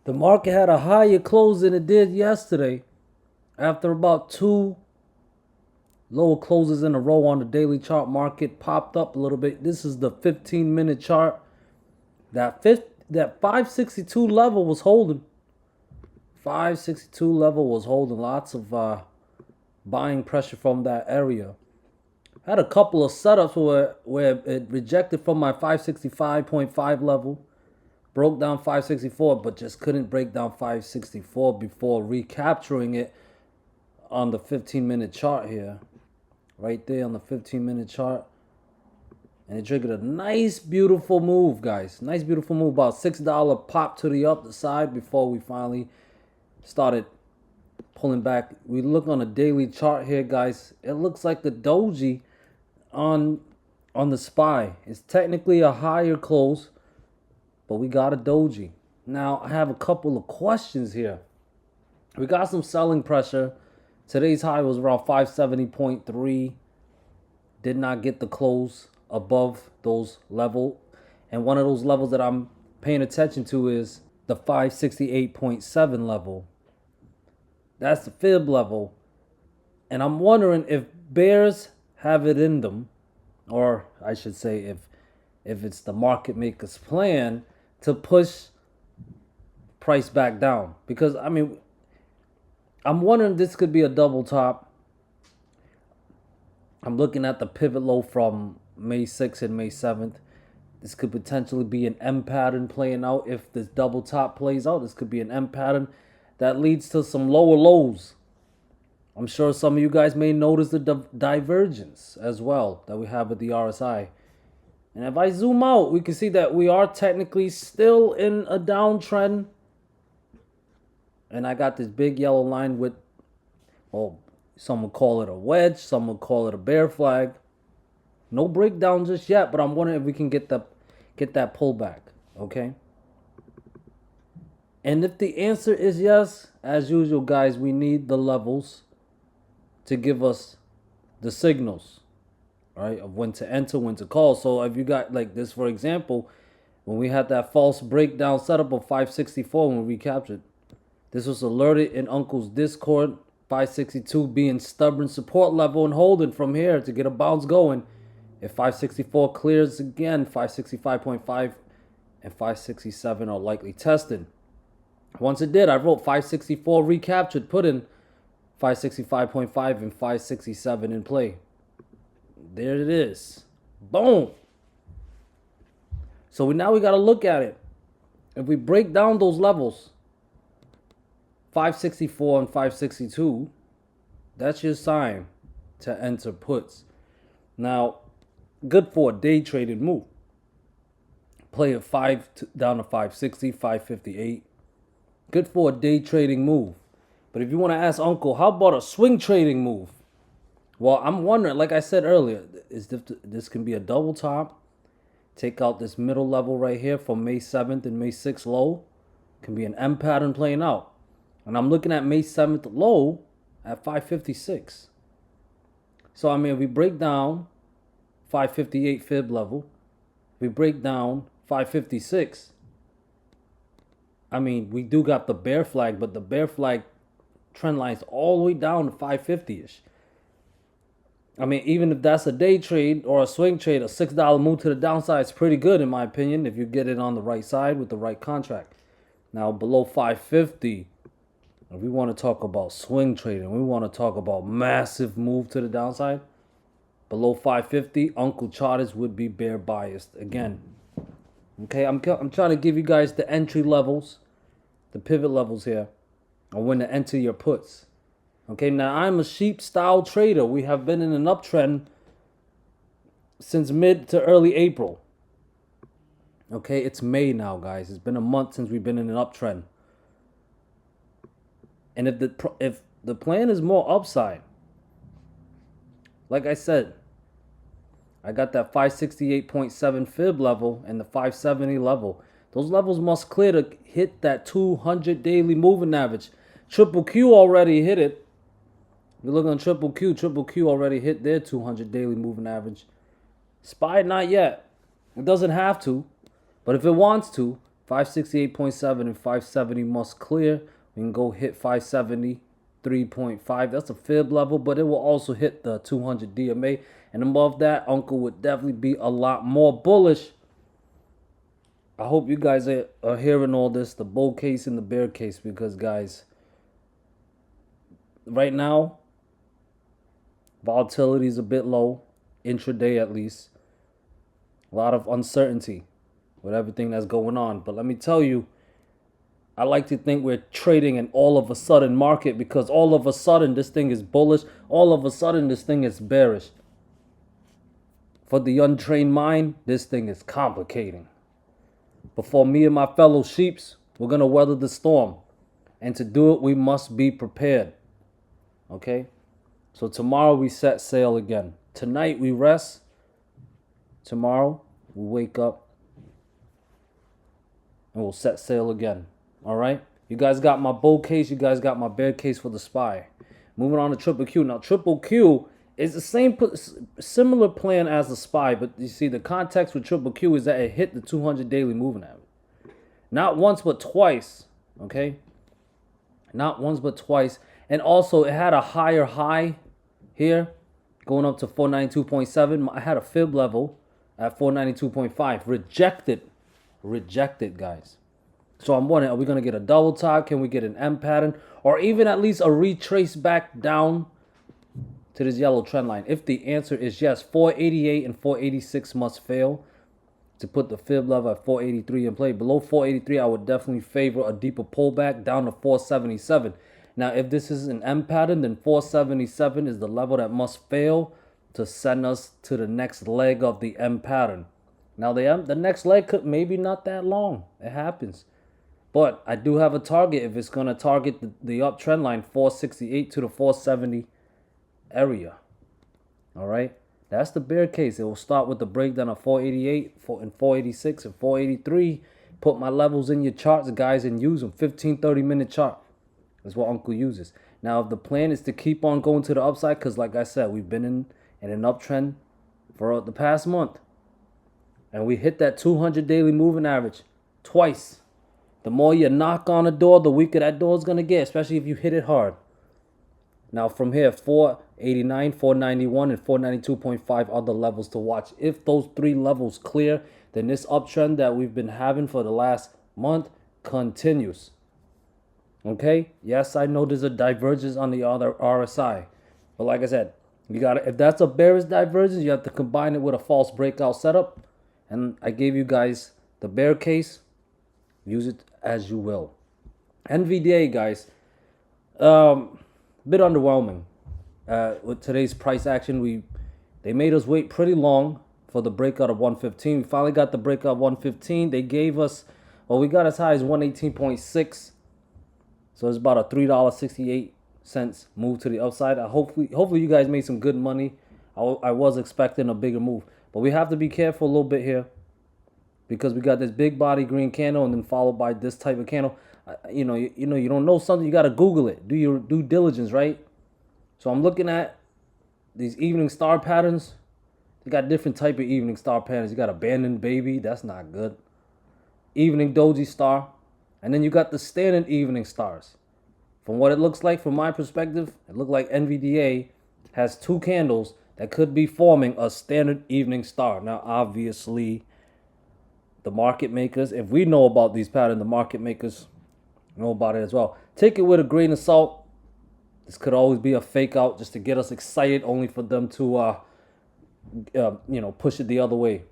The market had a higher close than it did yesterday after about two lower closes in a row on the daily chart. Market popped up a little bit. This is the 15-minute chart. That 562 level was holding. 562 level was holding. Lots of buying pressure from that area. Had a couple of setups where it rejected from my 565.5 level. Broke down 564, but just couldn't break down 564 before recapturing it on the 15-minute chart here. Right there on the 15-minute chart. And it triggered a nice, beautiful move, guys. Nice, beautiful move. About $6 pop to the upper side before we finally started pulling back. We look on a daily chart here, guys. It looks like the doji on the SPY. It's technically a higher close, but we got a doji. Now, I have a couple of questions here. We got some selling pressure. Today's high was around 570.3. Did not get the close above those levels. And one of those levels that I'm paying attention to is the 568.7 level. That's the fib level. And I'm wondering if bears have it in them, or I should say if it's the market maker's plan to push price back down. Because, I mean, I'm wondering if this could be a double top. I'm looking at the pivot low from May 6th and May 7th. This could potentially be an M pattern playing out. If this double top plays out, this could be an M pattern that leads to some lower lows. I'm sure some of you guys may notice the divergence as well that we have with the RSI. And if I zoom out, we can see that we are technically still in a downtrend. And I got this big yellow line with, well, some would call it a wedge, some would call it a bear flag. No breakdown just yet, but I'm wondering if we can get that pullback, okay? And if the answer is yes, as usual, guys, we need the levels to give us the signals, right, of when to enter, when to call. So if you got like this, for example, when we had that false breakdown setup of 564 when we recaptured, this was alerted in Uncle's Discord, 562 being stubborn support level and holding from here to get a bounce going. If 564 clears again, 565.5 and 567 are likely tested. Once it did, I wrote 564 recaptured, put in 565.5 and 567 in play. There it is. Boom. So now we got to look at it. If we break down those levels, 564 and 562, that's your sign to enter puts. Now, good for a day traded move. Play at 5 down to 560, 558. Good for a day trading move. But if you want to ask Uncle, how about a swing trading move? Well, I'm wondering, like I said earlier, this can be a double top. Take out this middle level right here from May 7th and May 6th low. Can be an M pattern playing out. And I'm looking at May 7th low at 556. So, I mean, if we break down 558 fib level, we break down 556. I mean, we do got the bear flag, but the bear flag trend line's all the way down to 550-ish. I mean, even if that's a day trade or a swing trade, a $6 move to the downside is pretty good, in my opinion, if you get it on the right side with the right contract. Now, below 550, if we want to talk about swing trading, we want to talk about massive move to the downside. Below 550, Uncle charters would be bear biased again. Okay, I'm trying to give you guys the entry levels, the pivot levels here, on when to enter your puts. Okay, now I'm a sheep style trader. We have been in an uptrend since mid to early April. Okay, it's May now, guys. It's been a month since we've been in an uptrend. And if the plan is more upside, like I said, I got that 568.7 fib level and the 570 level. Those levels must clear to hit that 200 daily moving average. Triple Q already hit it. We look on Triple Q already hit their 200 daily moving average. SPY not yet. It doesn't have to, but if it wants to, 568.7 and 570 must clear. We can go hit 573.5. That's a fib level, but it will also hit the 200 DMA. And above that, Unco would definitely be a lot more bullish. I hope you guys are hearing all this, the bull case and the bear case, because guys, right now, volatility is a bit low, intraday at least. A lot of uncertainty with everything that's going on. But let me tell you, I like to think we're trading an all of a sudden market, because all of a sudden this thing is bullish. All of a sudden this thing is bearish. For the untrained mind, this thing is complicating. But for me and my fellow sheeps, we're going to weather the storm. And to do it, we must be prepared. Okay? So tomorrow we set sail again. Tonight we rest. Tomorrow we wake up and we'll set sail again. All right? You guys got my bull case. You guys got my bear case for the SPY. Moving on to Triple Q. Now, Triple Q is the similar plan as the SPY, but you see the context with Triple Q is that it hit the 200 daily moving average. Not once, but twice. Okay? Not once, but twice. And also, it had a higher high here, going up to 492.7. I had a fib level at 492.5. Rejected, guys. So I'm wondering, are we going to get a double top? Can we get an M pattern? Or even at least a retrace back down to this yellow trend line? If the answer is yes, 488 and 486 must fail to put the fib level at 483 in play. Below 483, I would definitely favor a deeper pullback down to 477. Now, if this is an M pattern, then 477 is the level that must fail to send us to the next leg of the M pattern. Now, the next leg could maybe not that long. It happens. But I do have a target if it's going to target the uptrend line, 468 to the 470 area. All right. That's the bear case. It will start with the breakdown of 488 and 486 and 483. Put my levels in your charts, guys, and use them. 15, 30-minute chart. That's what Uncle uses. Now, if the plan is to keep on going to the upside, because like I said, we've been in an uptrend for the past month. And we hit that 200 daily moving average twice. The more you knock on the door, the weaker that door is going to get, especially if you hit it hard. Now, from here, 489, 491, and 492.5 are the levels to watch. If those three levels clear, then this uptrend that we've been having for the last month continues. Okay? Yes, I know there's a divergence on the other RSI. But like I said, you gotta, if that's a bearish divergence, you have to combine it with a false breakout setup. And I gave you guys the bear case. Use it as you will. NVDA, guys. Bit underwhelming with today's price action. They made us wait pretty long for the breakout of 115. We finally got the breakout of 115. They gave us, well, we got as high as 118.6. So it's about a $3.68 move to the upside. Hopefully you guys made some good money. I was expecting a bigger move, but we have to be careful a little bit here, because we got this big body green candle and then followed by this type of candle. You don't know something, you got to Google it. Do your due diligence, right? So I'm looking at these evening star patterns. They got different type of evening star patterns. You got abandoned baby. That's not good. Evening doji star. And then you got the standard evening stars. From what it looks like, from my perspective, it looked like NVDA has two candles that could be forming a standard evening star. Now, obviously, the market makers, if we know about these patterns, the market makers know about it as well. Take it with a grain of salt. This could always be a fake out just to get us excited, only for them to push it the other way.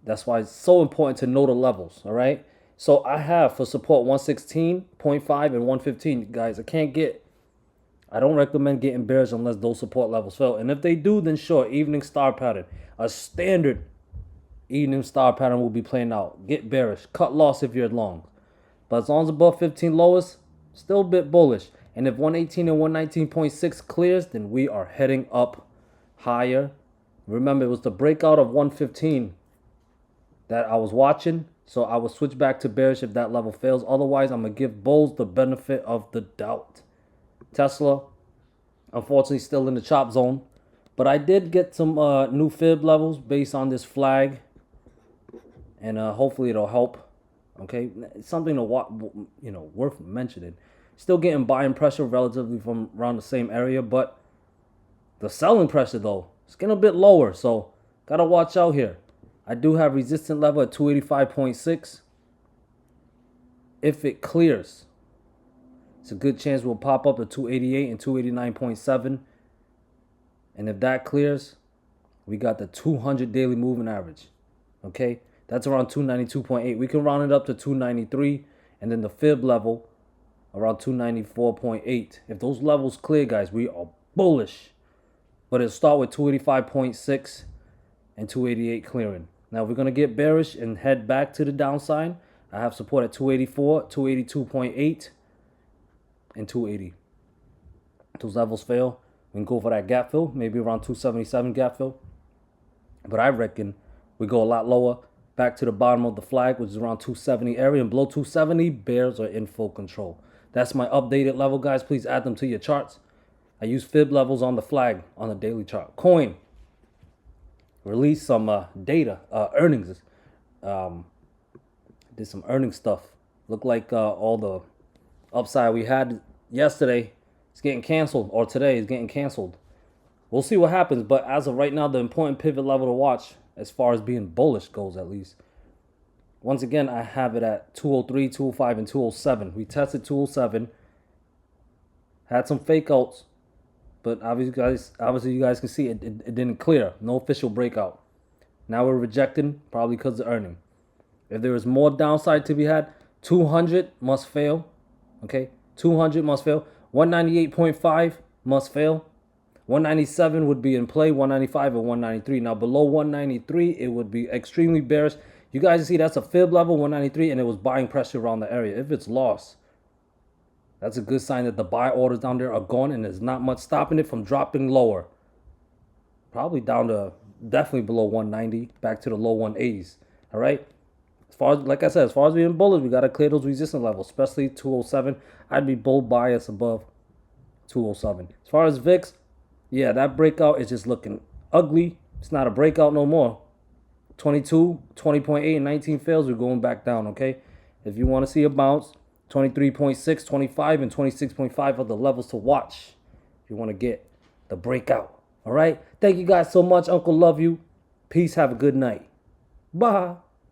That's why it's so important to know the levels. All right, so I have for support 116.5 and 115. Guys, I don't recommend getting bearish unless those support levels fail. And if they do, then sure, evening star pattern, a standard evening star pattern will be playing out. Get bearish, cut loss if you're long. But as long as above 15 lowest, still a bit bullish. And if 118 and 119.6 clears, then we are heading up higher. Remember, it was the breakout of 115 that I was watching. So I will switch back to bearish if that level fails. Otherwise, I'm going to give bulls the benefit of the doubt. Tesla, unfortunately, still in the chop zone. But I did get some new fib levels based on this flag. And hopefully it'll help Okay, it's something to worth mentioning. Still getting buying pressure relatively from around the same area, but the selling pressure though, it's getting a bit lower. So gotta watch out here. I do have resistance level at 285.6. If it clears, it's a good chance we'll pop up to 288 and 289.7. And if that clears, we got the 200 daily moving average. Okay, that's around 292.8. We can round it up to 293, and then the fib level around 294.8. If those levels clear, guys, we are bullish. But it'll start with 285.6 and 288 clearing. Now, if we're going to get bearish and head back to the downside, I have support at 284, 282.8, and 280. Those levels fail, we can go for that gap fill, maybe around 277 gap fill. But I reckon we go a lot lower, back to the bottom of the flag, which is around 270 area. And below 270, bears are in full control. That's my updated level, guys. Please add them to your charts. I use fib levels on the flag on the daily chart. Coin released some data, earnings. Did some earnings stuff. Looked like all the upside we had yesterday is getting canceled, or today is getting canceled. We'll see what happens, but as of right now, the important pivot level to watch, as far as being bullish goes at least. Once again, I have it at 203, 205, and 207. We tested 207. Had some fake outs, but obviously you guys can see it didn't clear. No official breakout. Now we're rejecting, probably because of earning. If there is more downside to be had, 200 must fail. Okay, 200 must fail. 198.5 must fail. 197 would be in play, 195 and 193. Now below 193, it would be extremely bearish. You guys see that's a fib level, 193, and it was buying pressure around the area. If it's lost, that's a good sign that the buy orders down there are gone and there's not much stopping it from dropping lower. Probably down to definitely below 190, back to the low 180s. All right. As far as, like I said, as far as being bullish, we got to clear those resistance levels, especially 207. I'd be bull bias above 207. As far as VIX, yeah, that breakout is just looking ugly. It's not a breakout no more. 22, 20.8, and 19 fails. We're going back down, okay? If you want to see a bounce, 23.6, 25, and 26.5 are the levels to watch if you want to get the breakout. All right? Thank you guys so much. Uncle love you. Peace. Have a good night. Bye.